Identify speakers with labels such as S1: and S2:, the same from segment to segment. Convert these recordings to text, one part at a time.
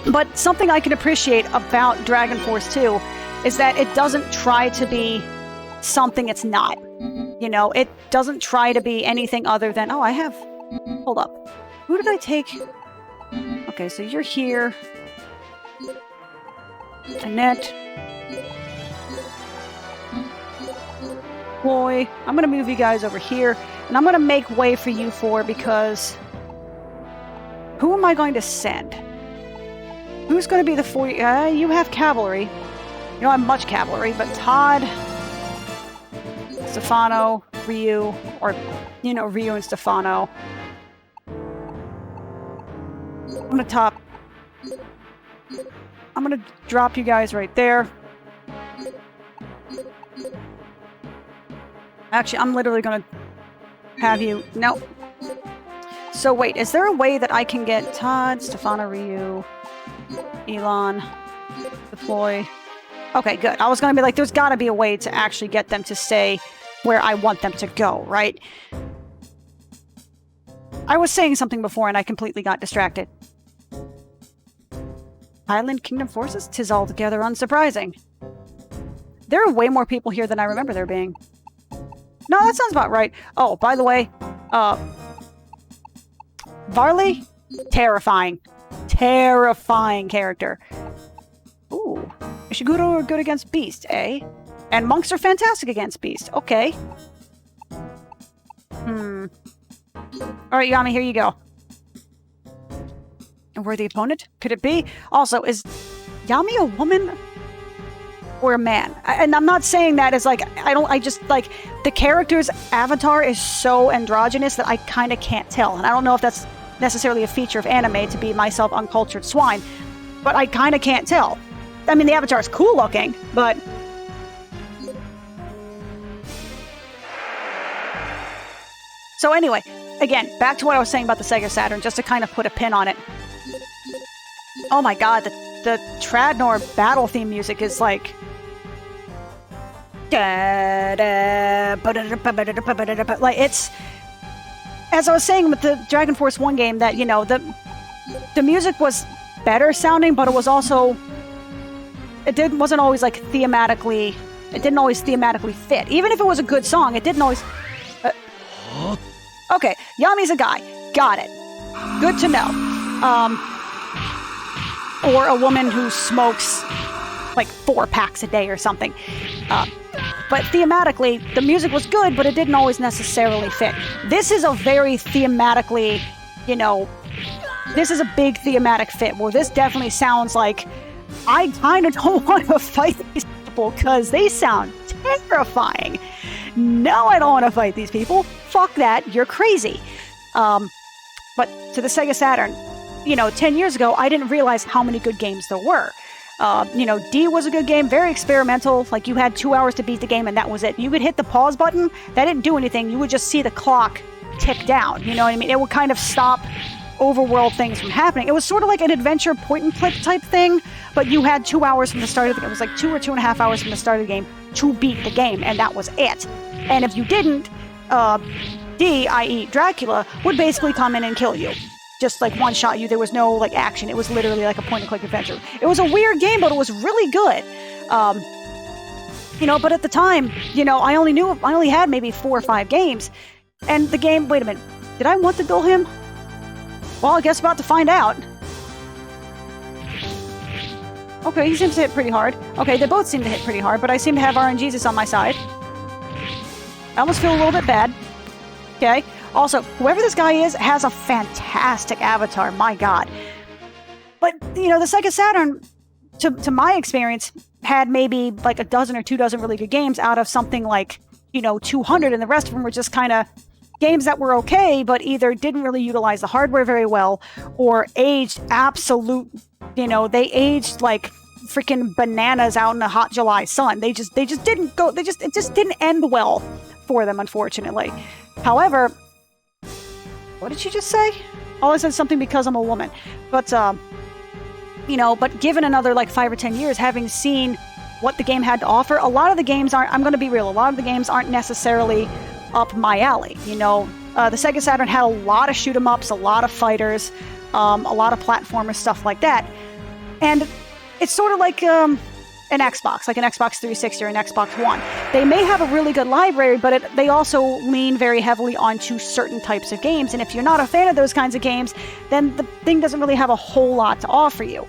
S1: But something I can appreciate about Dragon Force 2 is that it doesn't try to be something it's not. You know, it doesn't try to be anything other than, oh, I have... Hold up. Who did I take? Okay, so you're here. Annette. Boy, I'm gonna move you guys over here, and I'm gonna make way for you four because... Who am I going to send? Who's going to be the four? You have cavalry. You don't have much cavalry, but Todd, Stefano, Ryu, or, you know, Ryu and Stefano. I'm going to I'm going to drop you guys right there. Actually, I'm literally going to have you... No. So wait, is there a way that I can get Todd, Stefano, Ryu... Elon, deploy. Okay, good. I was going to be like, there's got to be a way to actually get them to stay where I want them to go, right? I was saying something before and I completely got distracted. Highland Kingdom forces? 'Tis altogether unsurprising. There are way more people here than I remember there being. No, that sounds about right. Oh, by the way, Varley? Terrifying. Terrifying character. Ooh. Is she good or good against Beast, eh? And monks are fantastic against Beast. Okay. Alright, Yami, here you go. And we're the opponent? Could it be? Also, is Yami a woman or a man? And I'm not saying that as like, I just, like, the character's avatar is so androgynous that I kind of can't tell. And I don't know if that's necessarily a feature of anime to be myself uncultured swine, but I kind of can't tell. I mean, the avatar is cool looking, but... So anyway, again, back to what I was saying about the Sega Saturn, just to kind of put a pin on it. Oh my god, the Tradnor battle theme music is like... Like, it's... As I was saying with the Dragon Force 1 game, that, you know, the music was better sounding, but it was also... wasn't always, like, thematically... It didn't always thematically fit. Even if it was a good song, it didn't always... Okay, Yami's a guy. Got it. Good to know. Or a woman who smokes, like, 4 packs a day or something. But thematically, the music was good, but it didn't always necessarily fit. This is a very thematically, you know, this is a big thematic fit, where this definitely sounds like, I kind of don't want to fight these people, because they sound terrifying. No, I don't want to fight these people. Fuck that, you're crazy. But to the Sega Saturn, you know, 10 years ago, I didn't realize how many good games there were. You know, D was a good game, very experimental. Like, you had 2 hours to beat the game and that was it. You would hit the pause button, that didn't do anything. You would just see the clock tick down, you know what I mean? It would kind of stop overworld things from happening. It was sort of like an adventure point-and-click type thing, but you had 2 hours from the start of the game. It was like 2 or 2.5 hours from the start of the game to beat the game, and that was it. And if you didn't, D, i.e. Dracula, would basically come in and kill you. Just like one-shot you. There was no like action. It was literally like a point-and-click adventure. It was a weird game, but it was really good. You know, but at the time, you know, I only had maybe 4 or 5 games. And the game, wait a minute, did I want to duel him? Well, I guess about to find out. Okay, he seems to hit pretty hard. Okay, they both seem to hit pretty hard, but I seem to have RNGesus on my side. I almost feel a little bit bad. Okay. Also, whoever this guy is has a fantastic avatar, my god. But, you know, the Sega Saturn, to my experience, had maybe like a dozen or 2 dozen really good games out of something like, you know, 200, and the rest of them were just kind of games that were okay, but either didn't really utilize the hardware very well, or aged absolute, you know, they aged like freaking bananas out in the hot July sun. It just didn't end well for them, unfortunately. However, what did she just say? Oh, I said something because I'm a woman. But, you know, but given another like 5 or 10 years, having seen what the game had to offer, a lot of the games I'm going to be real, a lot of the games aren't necessarily up my alley. You know, the Sega Saturn had a lot of shoot 'em ups, a lot of fighters, a lot of platformers, stuff like that. And it's sort of like an Xbox, like an Xbox 360 or an Xbox One. They may have a really good library, but they also lean very heavily onto certain types of games. And if you're not a fan of those kinds of games, then the thing doesn't really have a whole lot to offer you.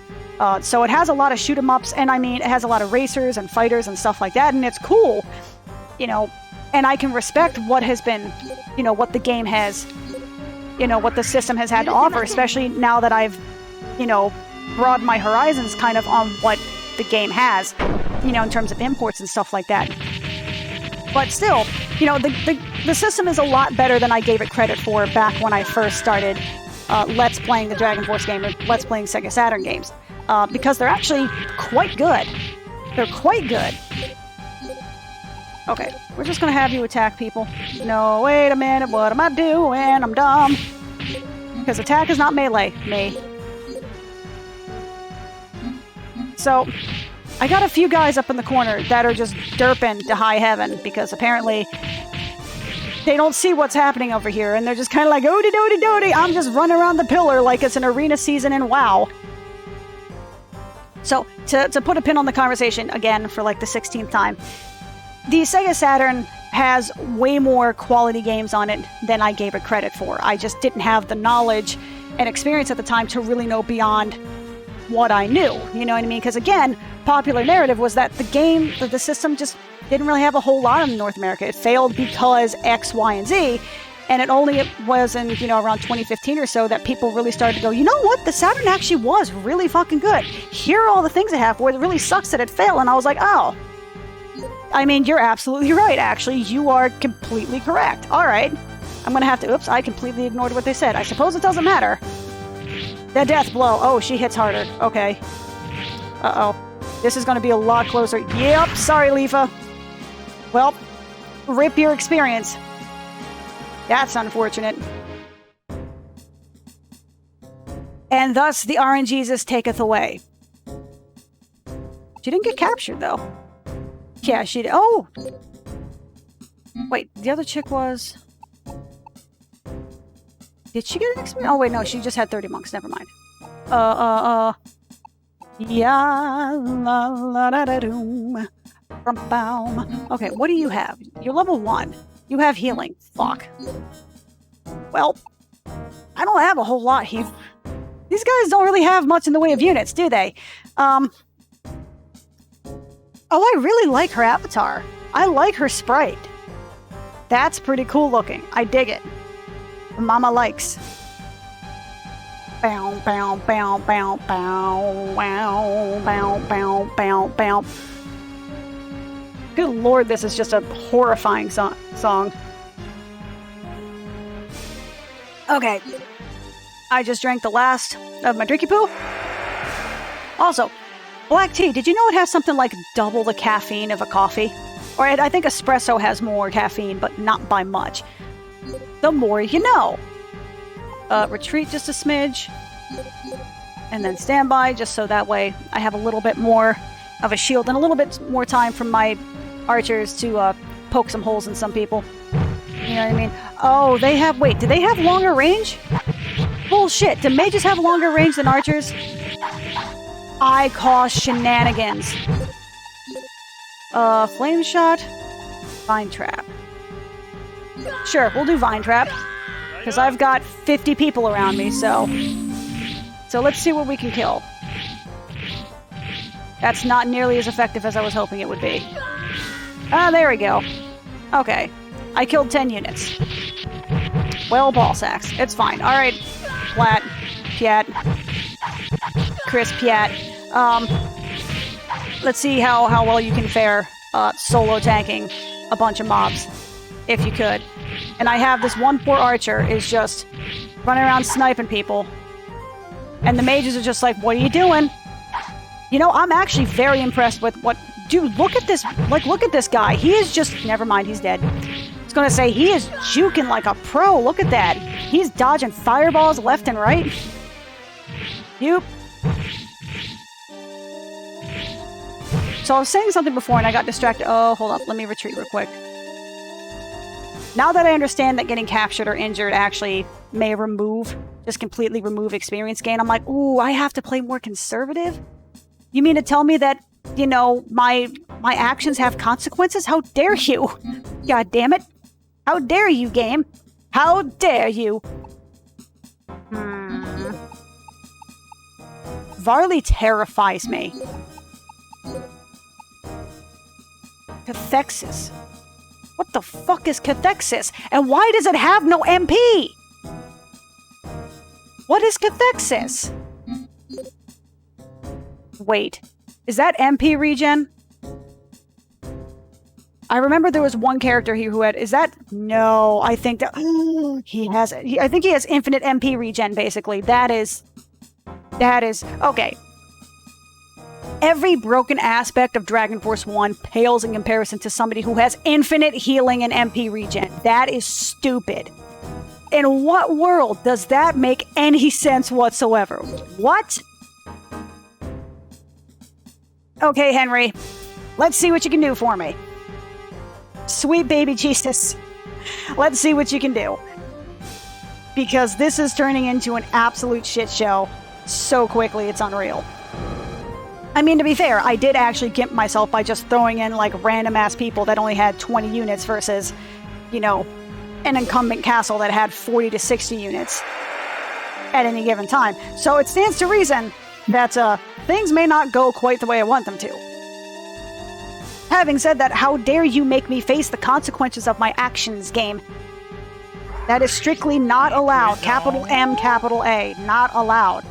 S1: So it has a lot of shoot 'em ups, and I mean, it has a lot of racers and fighters and stuff like that, and it's cool, you know. And I can respect what has been, you know, what the game has, you know, what the system has had to offer, especially now that I've, you know, broadened my horizons kind of on what the game has, you know, in terms of imports and stuff like that. But still, you know, the system is a lot better than I gave it credit for back when I first started Let's playing the Dragon Force game or Let's playing Sega Saturn games. Because they're actually quite good. They're quite good. Okay, we're just gonna have you attack people. No, wait a minute, what am I doing? I'm dumb. Because attack is not melee, me. So, I got a few guys up in the corner that are just derping to high heaven because apparently they don't see what's happening over here and they're just kind of like, "Odie doody doody, I'm just running around the pillar like it's an arena season in WoW." So, to put a pin on the conversation again for like the 16th time, the Sega Saturn has way more quality games on it than I gave it credit for. I just didn't have the knowledge and experience at the time to really know beyond what I knew. You know what I mean? Because again, popular narrative was that the system just didn't really have a whole lot in North America. It failed because X, Y, and Z. And it only was in, you know, around 2015 or so that people really started to go, you know what? The Saturn actually was really fucking good. Here are all the things it have where it really sucks that it failed. And I was like, oh. I mean, you're absolutely right, actually. You are completely correct. All right. I'm going to have to... Oops, I completely ignored what they said. I suppose it doesn't matter. The death blow. Oh, she hits harder. Okay. Uh-oh. This is going to be a lot closer. Yep. Sorry, Leafa. Well, rip your experience. That's unfortunate. And thus the RNGesus taketh away. She didn't get captured, though. Yeah, she did. Oh! Wait, the other chick was... Did she get an experience? Oh, wait, no, she just had 30 monks. Never mind. Yeah, la la da da doom. Okay, what do you have? You're level 1. You have healing. Fuck. Well, I don't have a whole lot here. These guys don't really have much in the way of units, do they? Oh, I really like her avatar. I like her sprite. That's pretty cool looking. I dig it. Mama likes. Bow, bow, bow, bow, bow, wow, bow, bow, bow, bow. Good lord, this is just a horrifying song. Okay. I just drank the last of my drinky poo. Also, black tea, did you know it has something like double the caffeine of a coffee? Or I think espresso has more caffeine, but not by much. The more you know. Retreat just a smidge. And then standby, just so that way I have a little bit more of a shield and a little bit more time from my archers to poke some holes in some people. You know what I mean? Oh, they have... Wait, do they have longer range? Bullshit. Do mages have longer range than archers? I call shenanigans. Flame shot. Vine trap. Sure, we'll do vine trap. Because I've got 50 people around me, so... So let's see what we can kill. That's not nearly as effective as I was hoping it would be. Ah, there we go. Okay. I killed 10 units. Well, ball sacks. It's fine. Alright. Plat. Piat. Chris Piat. Let's see how well you can fare solo tanking a bunch of mobs. If you could. And I have this one poor archer is just running around sniping people. And the mages are just like, what are you doing? You know, I'm actually very impressed with what... Dude, look at this. Like, look at this guy. He is just... Never mind, he's dead. I was gonna say, he is juking like a pro. Look at that. He's dodging fireballs left and right. Yup. So I was saying something before and I got distracted. Oh, hold up. Let me retreat real quick. Now that I understand that getting captured or injured actually may just completely remove experience gain, I'm like, ooh, I have to play more conservative? You mean to tell me that, you know, my actions have consequences? How dare you? God damn it. How dare you, game? How dare you? Varley terrifies me. Cathexis. What the fuck is Cathexis? And why does it have no MP? What is Cathexis? Wait, is that MP regen? I remember there was one character here who had... Is that... No, I think that... He has... I think he has infinite MP regen, basically. That is... Okay. Every broken aspect of Dragon Force 1 pales in comparison to somebody who has infinite healing and MP regen. That is stupid. In what world does that make any sense whatsoever? What? Okay, Henry. Let's see what you can do for me. Sweet baby Jesus. Let's see what you can do. Because this is turning into an absolute shit show so quickly, it's unreal. I mean, to be fair, I did actually gimp myself by just throwing in, like, random-ass people that only had 20 units versus, you know, an incumbent castle that had 40 to 60 units at any given time. So it stands to reason that things may not go quite the way I want them to. Having said that, how dare you make me face the consequences of my actions, game? That is strictly not allowed. Capital M, capital A. Not allowed.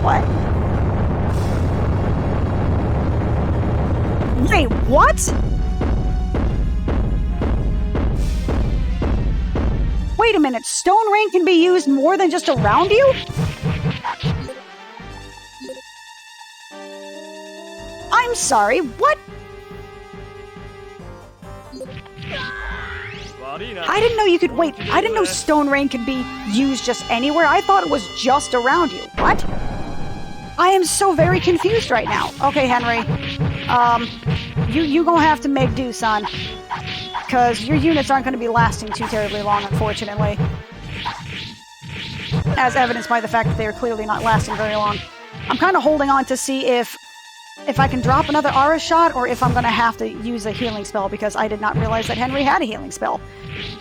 S1: What? Wait, what? Wait a minute, Stone Rain can be used more than just around you? I'm sorry, what? I didn't know you could... Wait, I didn't know Stone Rain could be used just anywhere. I thought it was just around you. What? I am so very confused right now. Okay, Henry. You gonna have to make do, son. Because your units aren't going to be lasting too terribly long, unfortunately. As evidenced by the fact that they are clearly not lasting very long. I'm kind of holding on to see if I can drop another aura shot, or if I'm going to have to use a healing spell, because I did not realize that Henry had a healing spell.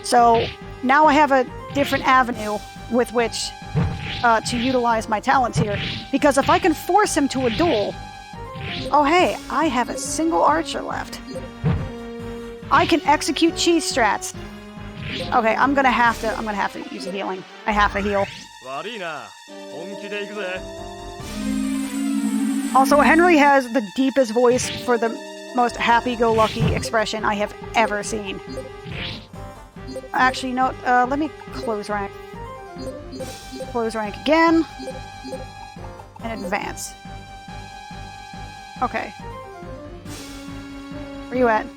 S1: So, now I have a different avenue with which to utilize my talents here. Because if I can force him to a duel... Oh hey, I have a single archer left. I can execute cheese strats. Okay, I'm gonna have to use a healing. I have to heal. Also, Henry has the deepest voice for the most happy-go-lucky expression I have ever seen. Actually, no, let me close rank. Close rank again. And advance. Okay. Where you at?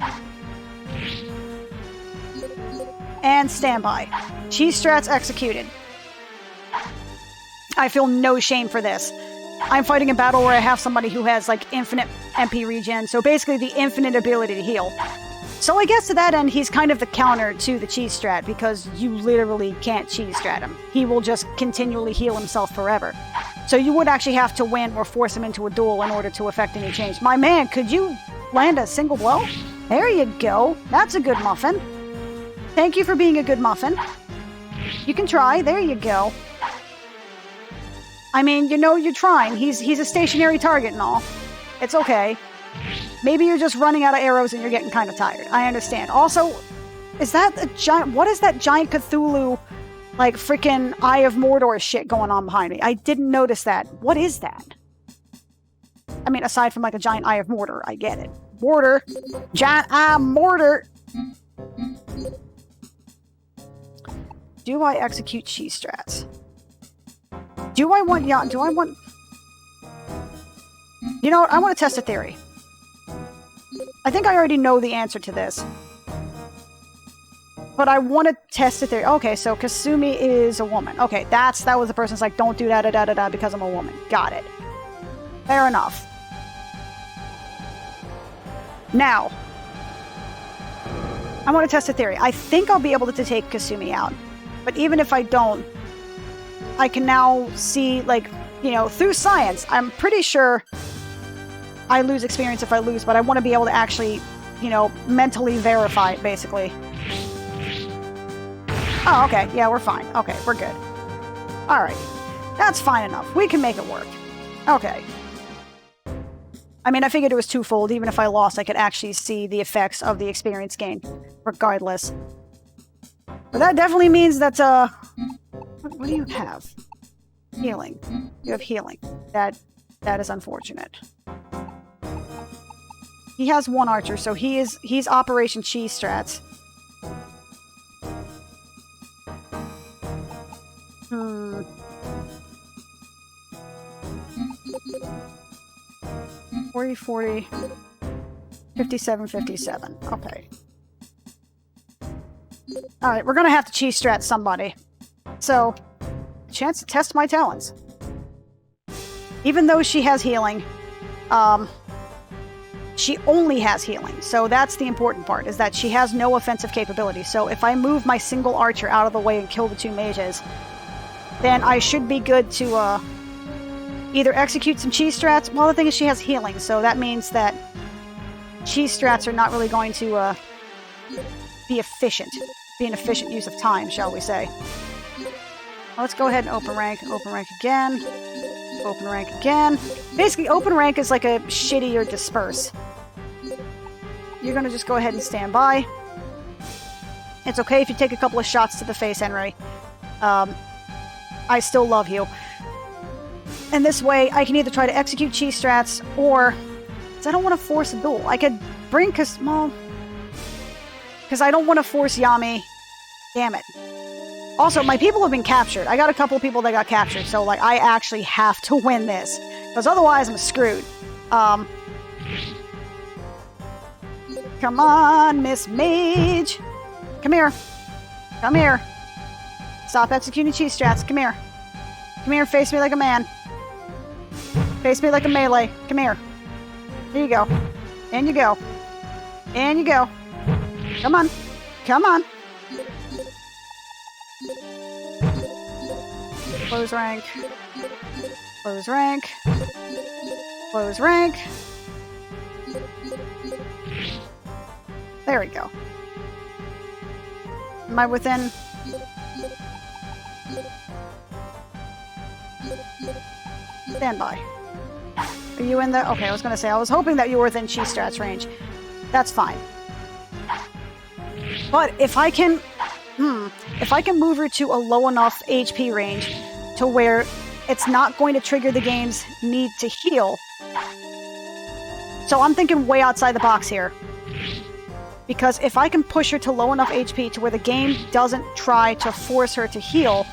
S1: And standby. Cheese strats executed. I feel no shame for this. I'm fighting a battle where I have somebody who has, like, infinite MP regen, so basically the infinite ability to heal. So I guess to that end, he's kind of the counter to the cheese strat, because you literally can't cheese strat him. He will just continually heal himself forever. So you would actually have to win or force him into a duel in order to effect any change. My man, could you land a single blow? There you go. That's a good muffin. Thank you for being a good muffin. You can try. There you go. I mean, you know you're trying. He's a stationary target and all. It's okay. Maybe you're just running out of arrows and you're getting kind of tired. I understand. Also, is that a giant... What is that giant Cthulhu, like, freaking Eye of Mordor shit going on behind me? I didn't notice that. What is that? I mean, aside from, like, a giant Eye of Mordor, I get it. Mortar. Giant Eye of Mordor. Do I execute cheese strats? Do I want... Yeah, do I want... You know what? I want to test a theory. I think I already know the answer to this. But I want to test a theory. Okay, so Kasumi is a woman. Okay, that was the person's like, don't do da-da-da-da-da because I'm a woman. Got it. Fair enough. Now, I want to test a theory. I think I'll be able to take Kasumi out. But even if I don't, I can now see, like, you know, through science, I'm pretty sure I lose experience if I lose, but I want to be able to actually, you know, mentally verify it, basically. Oh, okay. Yeah, we're fine. Okay, we're good. Alright. That's fine enough. We can make it work. Okay. I mean, I figured it was twofold. Even if I lost, I could actually see the effects of the experience gain, regardless. But that definitely means that, what do you have? Healing. You have healing. That is unfortunate. He has one archer, so he's Operation Cheese Strats. Hmm. 40, 40, 57, 57. Okay. Alright, we're gonna have to cheese strat somebody. So, a chance to test my talents. Even though she has healing, she only has healing. So that's the important part, is that she has no offensive capability. So if I move my single archer out of the way and kill the two mages, then I should be good to, either execute some cheese strats. Well, the thing is she has healing, so that means that cheese strats are not really going to, be efficient. Be an efficient use of time, shall we say. Let's go ahead and open rank again. Open rank again. Basically, open rank is like a shittier disperse. You're gonna just go ahead and stand by. It's okay if you take a couple of shots to the face, Henry. I still love you. And this way, I can either try to execute cheese strats, or... I don't want to force a duel. I could bring... Because I don't want to force Yami. Damn it. Also, my people have been captured. I got a couple of people that got captured, so, like, I actually have to win this. Because otherwise, I'm screwed. Come on, Miss Mage. Come here. Come here. Stop executing cheese strats. Come here. Come here, face me like a man. Face me like a melee. Come here. Here you go. In you go. In you go. Come on. Come on. Close rank. Close rank. Close rank. There we go. Am I within? Stand by. Are you in the... Okay, I was going to say, I was hoping that you were within cheese strats range. That's fine. But if I can... if I can move her to a low enough HP range to where it's not going to trigger the game's need to heal. So I'm thinking way outside the box here. Because if I can push her to low enough HP to where the game doesn't try to force her to heal,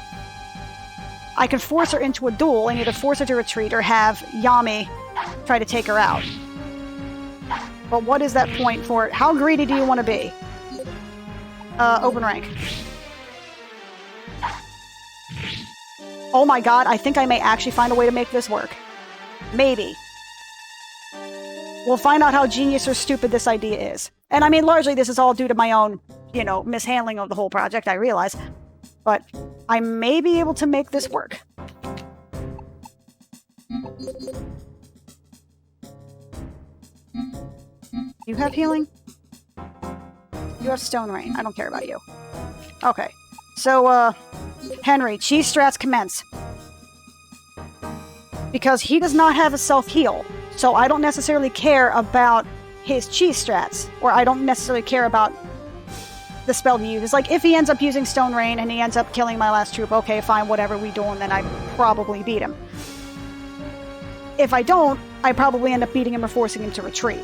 S1: I can force her into a duel and either force her to retreat or have Yami try to take her out. But what is that point for it? How greedy do you want to be? Open rank. Oh my god, I think I may actually find a way to make this work. Maybe. We'll find out how genius or stupid this idea is. And I mean, largely this is all due to my own, you know, mishandling of the whole project, I realize. But I may be able to make this work. You have healing? You have Stone Rain. I don't care about you. Okay. So, Henry, cheese strats commence. Because he does not have a self-heal. So I don't necessarily care about his cheese strats. Or I don't necessarily care about the spell he uses. Like, if he ends up using Stone Rain and he ends up killing my last troop, okay, fine, whatever we do, and then I probably beat him. If I don't, I probably end up beating him or forcing him to retreat.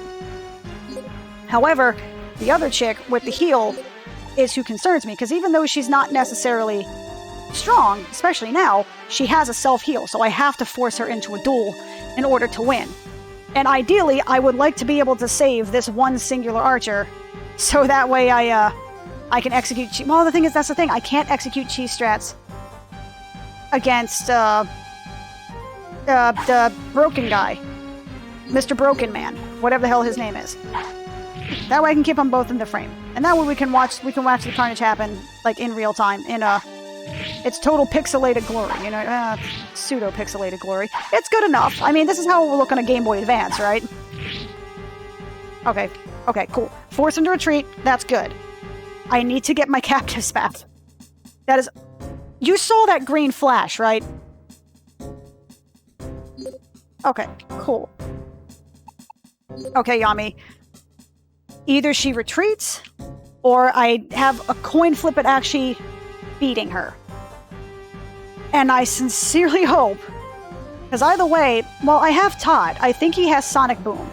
S1: However, the other chick with the heal is who concerns me, because even though she's not necessarily strong, especially now, she has a self-heal, so I have to force her into a duel in order to win. And ideally, I would like to be able to save this one singular archer, so that way I can execute... Well, the thing is, that's the thing, I can't execute cheese strats against, the broken guy. Mr. Broken Man. Whatever the hell his name is. That way I can keep them both in the frame. And that way we can watch the carnage happen, like, in real time, in It's total pixelated glory, you know, pseudo-pixelated glory. It's good enough. I mean, this is how it will look on a Game Boy Advance, right? Okay, okay, cool. Force him to retreat, that's good. I need to get my captives back. That is... You saw that green flash, right? Okay, cool. Okay, Yami. Either she retreats, or I have a coin flip at actually beating her. And I sincerely hope, because either way, well, I have Todd. I think he has Sonic Boom.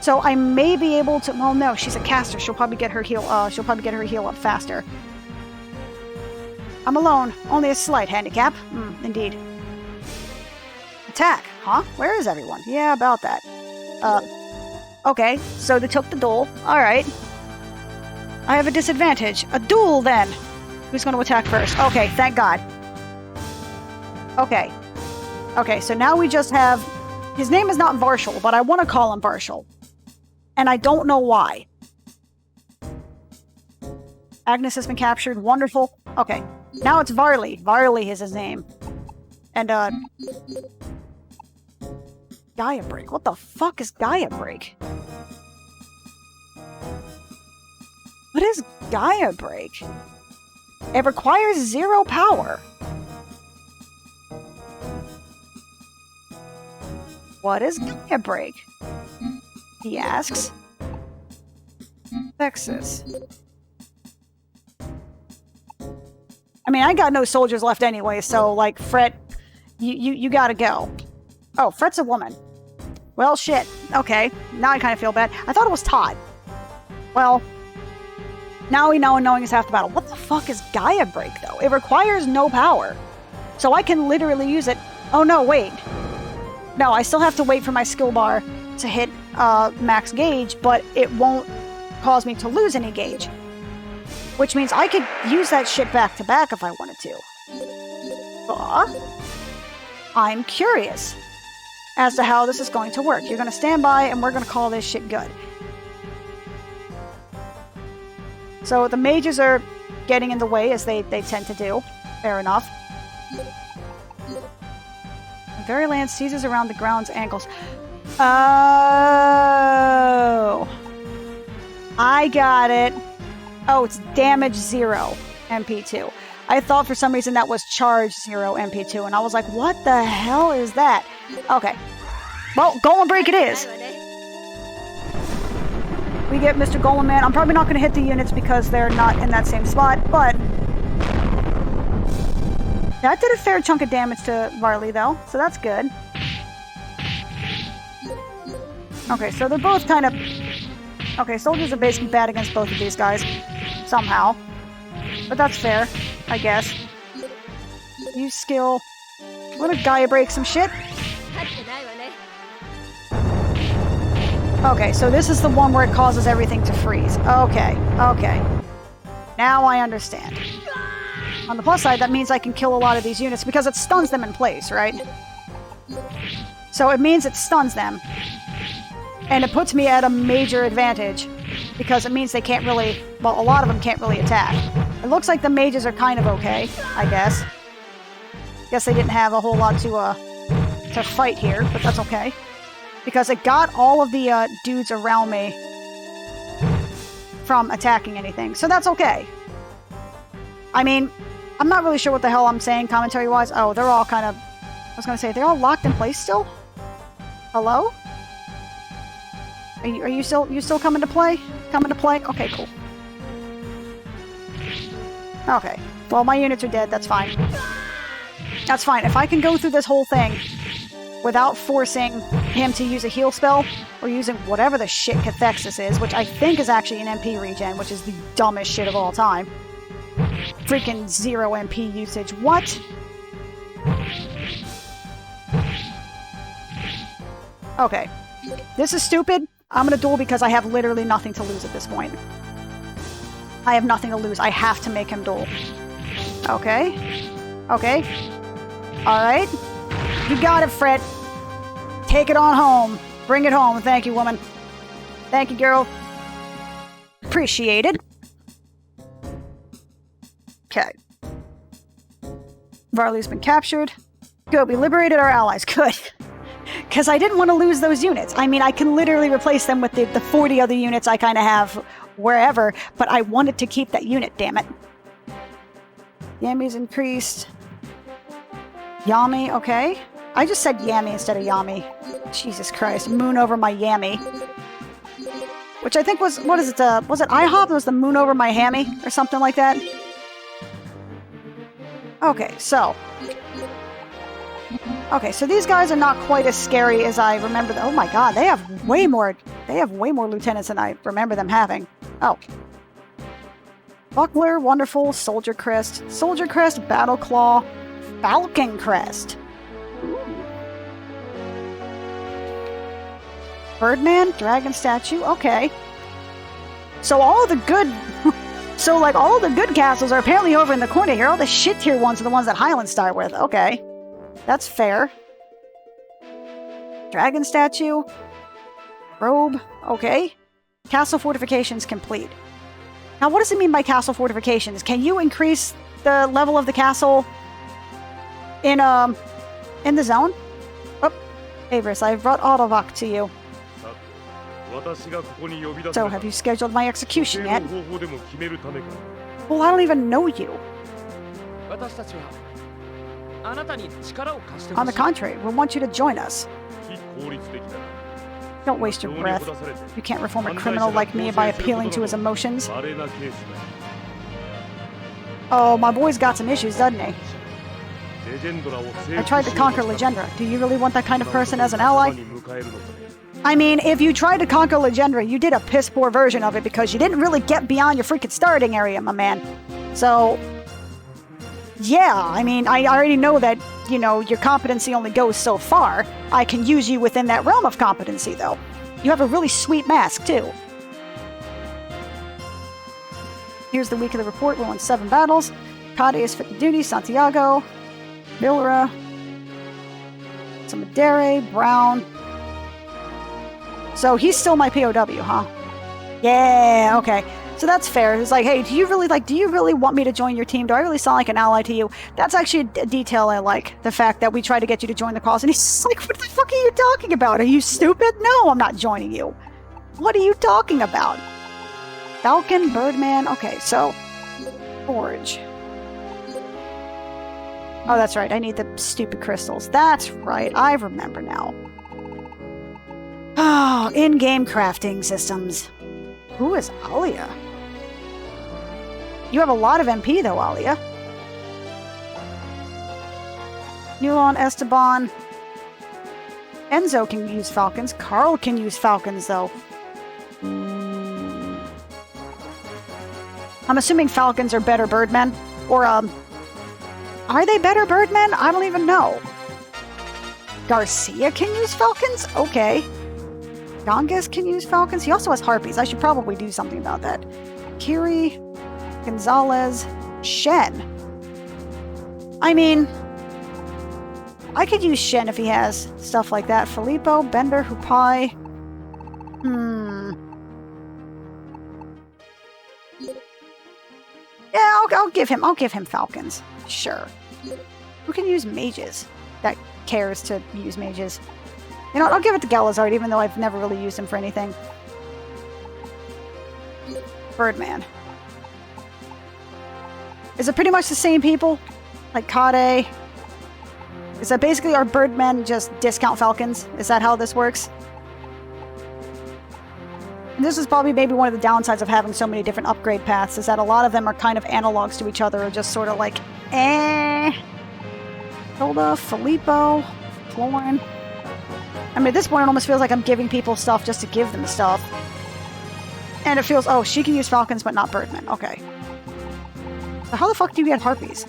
S1: So I may be able to, well, no, she's a caster. She'll probably get her heal up faster. I'm alone. Only a slight handicap. Indeed. Attack, huh? Where is everyone? Yeah, about that. Okay, so they took the duel. Alright. I have a disadvantage. A duel, then! Who's going to attack first? Okay, thank God. Okay. Okay, so now we just have... His name is not Varshal, but I want to call him Varshal. And I don't know why. Agnes has been captured. Wonderful. Okay. Now it's Varley. Varley is his name. And, Gaia Break. What the fuck is Gaia Break? What is Gaia Break? It requires 0 power. What is Gaia Break? He asks. Texas. I mean, I got no soldiers left anyway, so, like, Fret, you gotta go. Oh, Fret's a woman. Well, shit. Okay, now I kind of feel bad. I thought it was Todd. Well, now we know, and knowing is half the battle. What the fuck is Gaia Break, though? It requires no power. So I can literally use it. Oh, no, wait. No, I still have to wait for my skill bar to hit max gauge, but it won't cause me to lose any gauge. Which means I could use that shit back to back if I wanted to. I'm curious as to how this is going to work. You're going to stand by and we're going to call this shit good. So the mages are getting in the way as they tend to do. Fair enough. Fairyland seizes around the ground's ankles. Oh. I got it. Oh, it's damage 0, MP2. I thought for some reason that was charge 0, MP2, and I was like, what the hell is that? Okay. Well, Golem Break it is. We get Mr. Golem Man. I'm probably not going to hit the units because they're not in that same spot, but... That did a fair chunk of damage to Varley, though, so that's good. Okay, so they're both kind of... Okay, soldiers are basically bad against both of these guys. Somehow. But that's fair, I guess. Use skill. Wanna Gaia Break some shit? Okay, so this is the one where it causes everything to freeze. Okay, okay. Now I understand. On the plus side, that means I can kill a lot of these units because it stuns them in place, right? So it means it stuns them. And it puts me at a major advantage because it means they can't really... Well, a lot of them can't really attack. It looks like the mages are kind of okay, I guess. Guess they didn't have a whole lot to fight here, but that's okay. Because it got all of the dudes around me from attacking anything, so that's okay. I mean, I'm not really sure what the hell I'm saying commentary-wise. Oh, they're all kind of... I was gonna say, they're all locked in place still? Hello? Are you still coming to play? Coming to play? Okay, cool. Okay. Well, my units are dead. That's fine. That's fine. If I can go through this whole thing without forcing him to use a heal spell, or using whatever the shit Cathexis is, which I think is actually an MP regen, which is the dumbest shit of all time. Freaking 0 MP usage. What? Okay. This is stupid. I'm gonna duel because I have literally nothing to lose at this point. I have nothing to lose. I have to make him duel. Okay. Okay. Alright. You got it, Fred. Take it on home. Bring it home. Thank you, woman. Thank you, girl. Appreciated. Okay. Varley's been captured. Good, we liberated our allies. Good. Because I didn't want to lose those units. I mean, I can literally replace them with the 40 other units I kind of have wherever, but I wanted to keep that unit, damn it. Yami's increased. Yami, okay. I just said Yami instead of Yami. Jesus Christ. Moon over my Yami. Which I think was, what is it, was it IHOP? It was the moon over my hammy? Or something like that? Okay, so... Okay, so these guys are not quite as scary as I remember. Oh my god, they have way more lieutenants than I remember them having. Oh. Buckler, wonderful, Soldier Crest, Battle Claw, Falcon Crest. Ooh. Birdman, Dragon Statue, okay. So all the good... so like all the good castles are apparently over in the corner here. All the shit tier ones are the ones that Highland start with. Okay. That's fair. Dragon Statue. Robe. Okay. Castle fortifications complete. Now, what does it mean by castle fortifications? Can you increase the level of the castle in the zone? Oh, Avarice, I've brought Autovac to you. So, have you scheduled my execution yet? Well, I don't even know you. On the contrary, we want you to join us. Don't waste your breath. You can't reform a criminal like me by appealing to his emotions. Oh, my boy's got some issues, doesn't he? I tried to conquer Legendra. Do you really want that kind of person as an ally? I mean, if you tried to conquer Legendra, you did a piss-poor version of it because you didn't really get beyond your freaking starting area, my man. So... yeah, I mean, I already know that, you know, your competency only goes so far. I can use you within that realm of competency, though. You have a really sweet mask, too. Here's the week of the report. We won 7 battles. Kade is fit to duty. Santiago. Milra. Samadere. Brown. So he's still my POW, huh? Yeah, okay. So that's fair. It's like, hey, do you really want me to join your team? Do I really sound like an ally to you? That's actually a detail I like. The fact that we try to get you to join the cause. And he's just like, what the fuck are you talking about? Are you stupid? No, I'm not joining you. What are you talking about? Falcon, Birdman. Okay, so Forge. Oh, that's right. I need the stupid crystals. That's right. I remember now. Oh, in-game crafting systems. Who is Alia? You have a lot of MP, though, Alia. Nulon, Esteban. Enzo can use falcons. Carl can use falcons, though. I'm assuming falcons are better birdmen. Or, are they better birdmen? I don't even know. Garcia can use falcons? Okay. Gongas can use falcons? He also has harpies. I should probably do something about that. Kiri, Gonzalez, Shen. I mean, I could use Shen if he has stuff like that. Filippo, Bender, Hupai. Yeah, I'll give him falcons. Sure. Who can use mages? That cares to use mages. You know what, I'll give it to Galazard, even though I've never really used him for anything. Birdman. Is it pretty much the same people? Like Kade? Is that basically our Birdmen just discount Falcons? Is that how this works? And this is probably maybe one of the downsides of having so many different upgrade paths, is that a lot of them are kind of analogs to each other, or just sort of like, Hilda, Filippo, Florin. I mean, at this point, it almost feels like I'm giving people stuff just to give them stuff. And it feels, oh, she can use Falcons, but not Birdmen. Okay. So how the fuck do you get Harpies?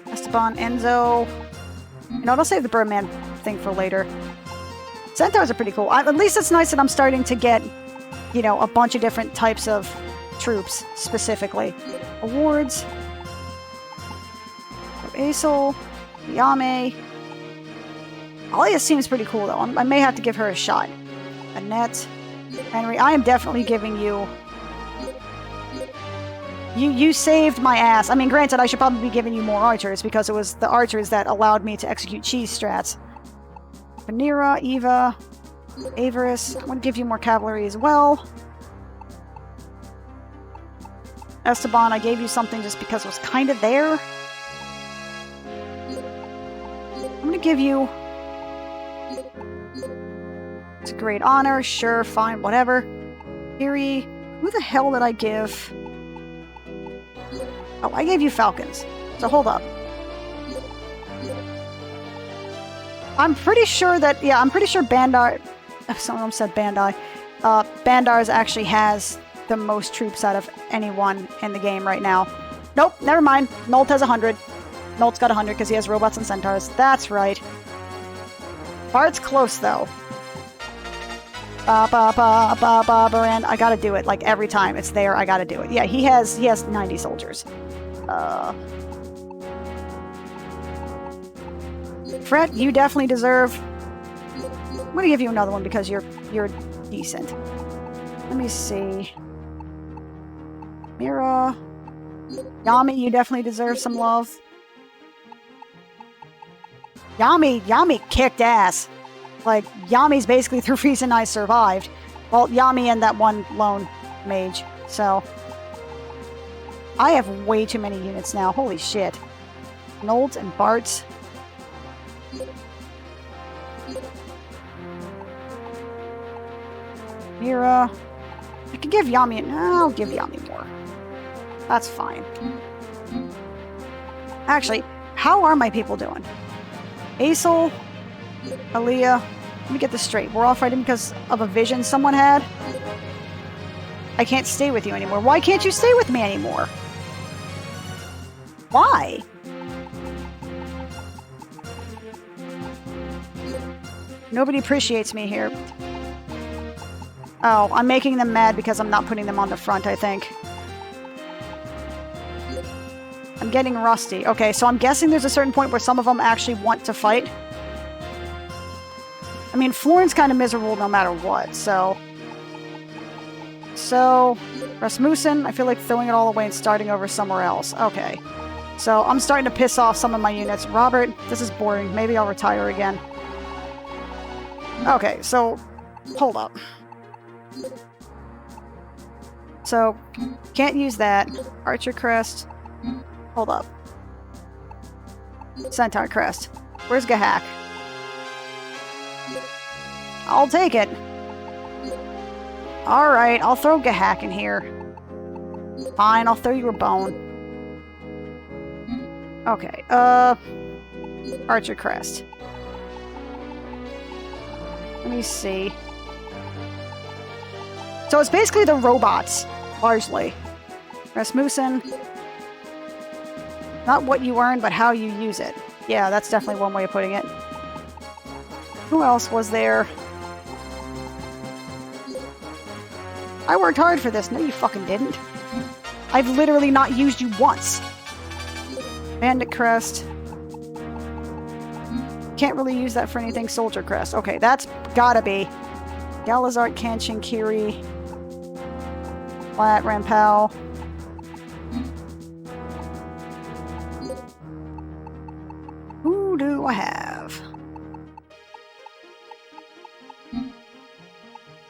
S1: Esteban, Enzo. You know, I'll save the Birdman thing for later. Centaurs are pretty cool. At least it's nice that I'm starting to get, you know, a bunch of different types of troops, specifically. Awards. Aesol. Yame. Alia seems pretty cool, though. I may have to give her a shot. Annette. Henry, I am definitely giving you... You saved my ass. I mean, granted, I should probably be giving you more archers because it was the archers that allowed me to execute cheese strats. Vanera, Eva, Avarice. I'm going to give you more cavalry as well. Esteban, I gave you something just because it was kind of there. I'm going to give you... It's a great honor. Sure, fine, whatever. Kiri, who the hell did I give... Oh, I gave you falcons. So hold up. I'm pretty sure that... Yeah, I'm pretty sure Bandar... Someone said Bandai. Bandars actually has the most troops out of anyone in the game right now. Nope, never mind. Nolt has 100. Nolt's got 100 because he has robots and centaurs. That's right. Bart's close, though. Baran. I gotta do it. Like, every time it's there, I gotta do it. Yeah, he has 90 soldiers. Fret, you definitely deserve... I'm gonna give you another one because you're decent. Let me see. Mira. Yami, you definitely deserve some love. Yami kicked ass. Like, Yami's basically the reason I survived. Well, Yami and that one lone mage. So, I have way too many units now. Holy shit. Nold and Bart. Mira. I could give Yami... I'll give Yami more. That's fine. Actually, how are my people doing? Aesol, Aaliyah... Let me get this straight. We're all fighting because of a vision someone had? I can't stay with you anymore. Why can't you stay with me anymore? Why? Nobody appreciates me here. Oh, I'm making them mad because I'm not putting them on the front, I think. I'm getting rusty. Okay, so I'm guessing there's a certain point where some of them actually want to fight. I mean, Florin's kind of miserable no matter what, so... So, Rasmussen, I feel like throwing it all away and starting over somewhere else. Okay. So, I'm starting to piss off some of my units. Robert, this is boring. Maybe I'll retire again. Okay, so... Hold up. So, can't use that. Archer Crest. Hold up. Centaur Crest. Where's Gahak? I'll take it. Alright, I'll throw Gahak in here. Fine, I'll throw you a bone. Okay, Archer Crest. Let me see. So it's basically the robots, largely. Rasmussen. Not what you earn, but how you use it. Yeah, that's definitely one way of putting it. Who else was there? I worked hard for this. No, you fucking didn't. I've literally not used you once. Bandit Crest. Can't really use that for anything. Soldier Crest. Okay, that's gotta be. Galazart, Kanchin, Kiri. Flat, Rampal. Who do I have?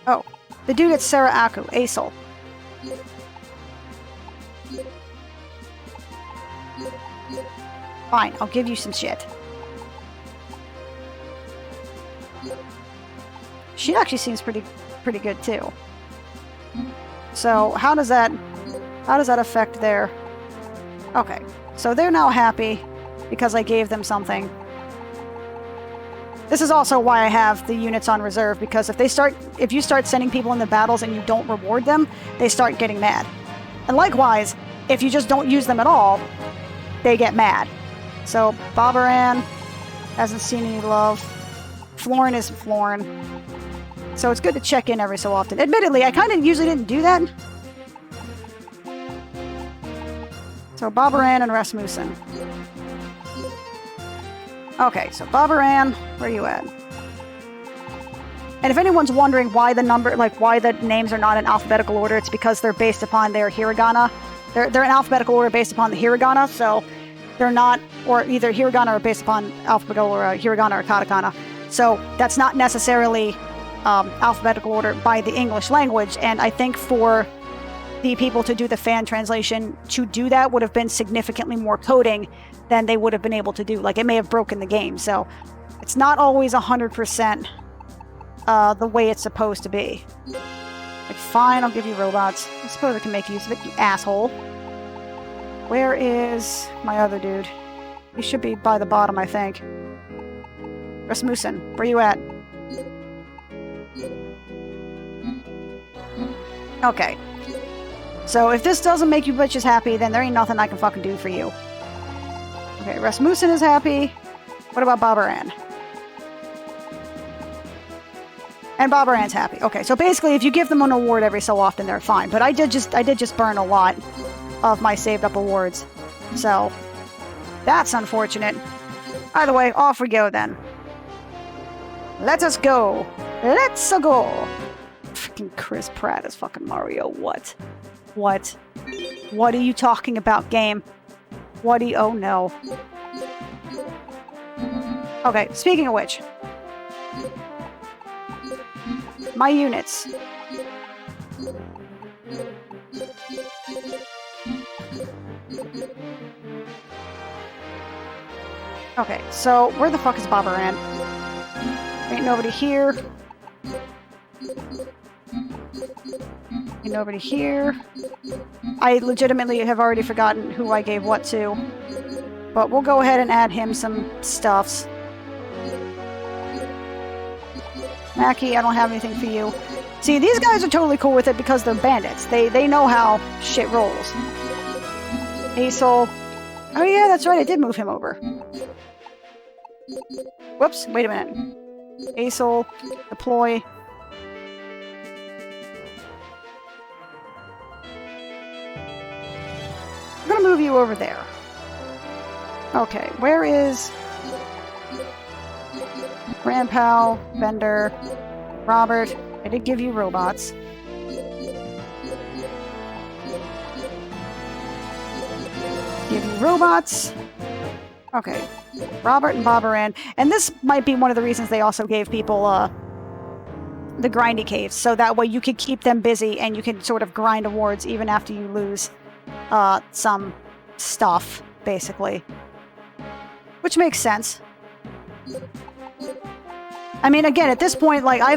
S1: Oh, the dude at Sarah Aku, Aesol. Fine, I'll give you some shit. She actually seems pretty good too. So how does that affect their... Okay, so they're now happy because I gave them something. This is also why I have the units on reserve, because if you start sending people into battles and you don't reward them, they start getting mad. And likewise, if you just don't use them at all, they get mad. So Babaran hasn't seen any love. Florin is Florin. So it's good to check in every so often. Admittedly, I kind of usually didn't do that. So Babaran and Rasmussen. Okay, so Babaran, where are you at? And if anyone's wondering why the names are not in alphabetical order, it's because they're based upon their hiragana. They're in alphabetical order based upon the hiragana, so they're not, or either hiragana or based upon alphabetical or hiragana or katakana. So that's not necessarily alphabetical order by the English language, and I think for the people to do the fan translation to do that would have been significantly more coding than they would have been able to do. Like, it may have broken the game, so it's not always 100% the way it's supposed to be. Like, fine, I'll give you robots. I suppose I can make use of it, you asshole. Where is my other dude? He should be by the bottom, I think. Rasmussen, where you at? Okay. So if this doesn't make you bitches happy, then there ain't nothing I can fucking do for you. Okay, Rasmussen is happy. What about Babaran? And Babaran's happy. Okay, so basically if you give them an award every so often, they're fine. But I did just burn a lot of my saved up awards. So that's unfortunate. Either way, off we go then. Let us go. Let's go. Freaking Chris Pratt is fucking Mario. What? What? What are you talking about, game? What do you... Oh, no. Okay, speaking of which. My units. Okay, so where the fuck is Babaran? Ain't nobody here. Ain't nobody here. I legitimately have already forgotten who I gave what to. But we'll go ahead and add him some stuffs. Mackie, I don't have anything for you. See, these guys are totally cool with it because they're bandits. They know how shit rolls. Aesol. Oh yeah, that's right, I did move him over. Whoops, wait a minute. Aesol, deploy. I'm gonna move you over there. Okay, where is... Grandpal, Bender, Robert. I did give you robots. Give you robots. Okay. Robert and Babaran. And this might be one of the reasons they also gave people the grindy caves. So that way you could keep them busy and you can sort of grind awards even after you lose some stuff, basically. Which makes sense. I mean, again, at this point, like, I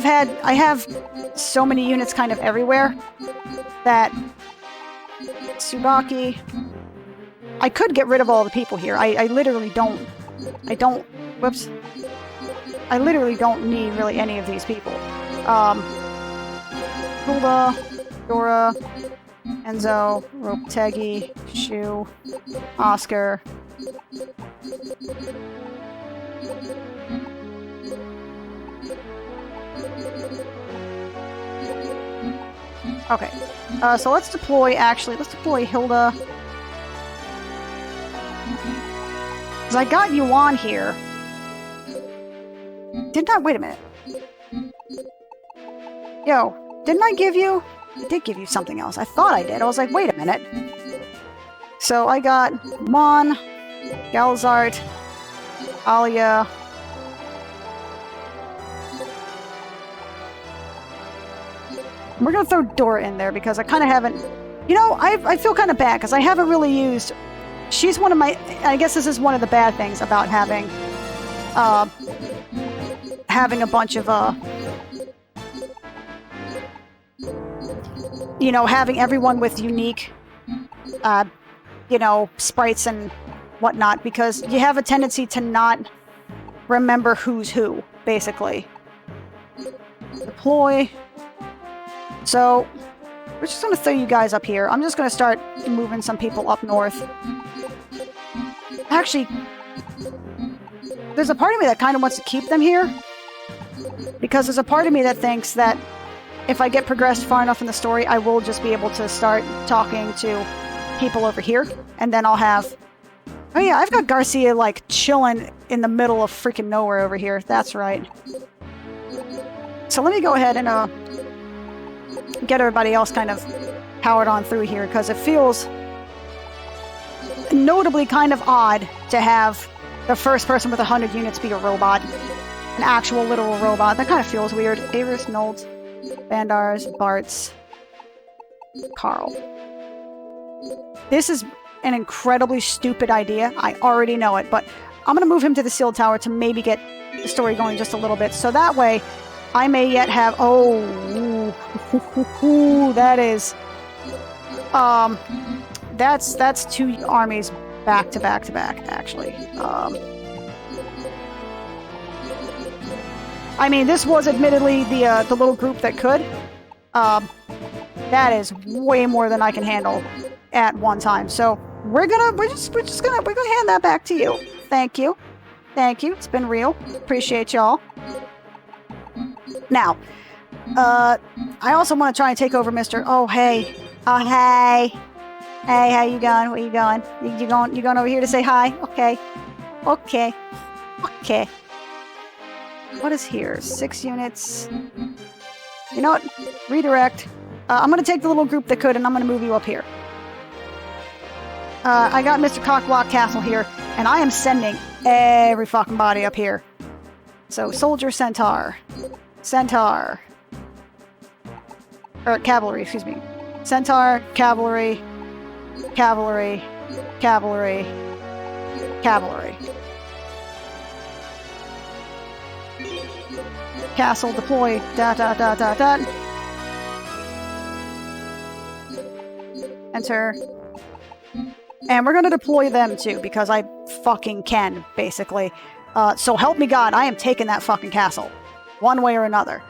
S1: have so many units kind of everywhere that Tsubaki, I could get rid of all the people here. I literally don't, whoops. I literally don't need really any of these people. Hulda, Dora, Enzo, Ropetegi, Shu, Oscar. Okay, so let's deploy Hilda. Because I got Yuan here. Didn't I? Wait a minute. Yo, didn't I give you... I did give you something else. I thought I did. I was like, wait a minute. So I got Mon, Galzart, Alia... We're gonna throw Dora in there because I kind of haven't... You know, I feel kind of bad because I haven't really used... She's one of my... I guess this is one of the bad things about having... having a bunch of, you know, having everyone with unique, you know, sprites and whatnot, because you have a tendency to not remember who's who, basically. Deploy... So, we're just going to throw you guys up here. I'm just going to start moving some people up north. Actually, there's a part of me that kind of wants to keep them here. Because there's a part of me that thinks that if I get progressed far enough in the story, I will just be able to start talking to people over here. And then I'll have... Oh yeah, I've got Garcia, like, chilling in the middle of freaking nowhere over here. That's right. So let me go ahead and, get everybody else kind of powered on through here, because it feels notably kind of odd to have the first person with 100 units be a robot. An actual literal robot. That kind of feels weird. Avis, Nolts, Bandars, Bartz, Carl. This is an incredibly stupid idea. I already know it, but I'm going to move him to the Seal Tower to maybe get the story going just a little bit. So that way, I may yet have... Oh, that is... That's two armies back to back to back, actually. I mean, this was admittedly the little group that could. That is way more than I can handle at one time. So we're gonna hand that back to you. Thank you. Thank you. It's been real. Appreciate y'all. Now, I also want to try and take over Mr. Oh, hey. Oh, hey. Hey, how you going? Where you going? You going over here to say hi? Okay. Okay. Okay. What is here? 6 units. You know what? Redirect. I'm going to take the little group that could, and I'm going to move you up here. I got Mr. Cockblock Castle here, and I am sending every fucking body up here. So, Soldier, Centaur. Centaur. Or, Cavalry, excuse me. Centaur, Cavalry, Cavalry, Cavalry, Cavalry. Castle deploy. Dot, dot, dot, dot, dot. Enter. And we're going to deploy them too, because I fucking can, basically. So help me God, I am taking that fucking castle. One way or another.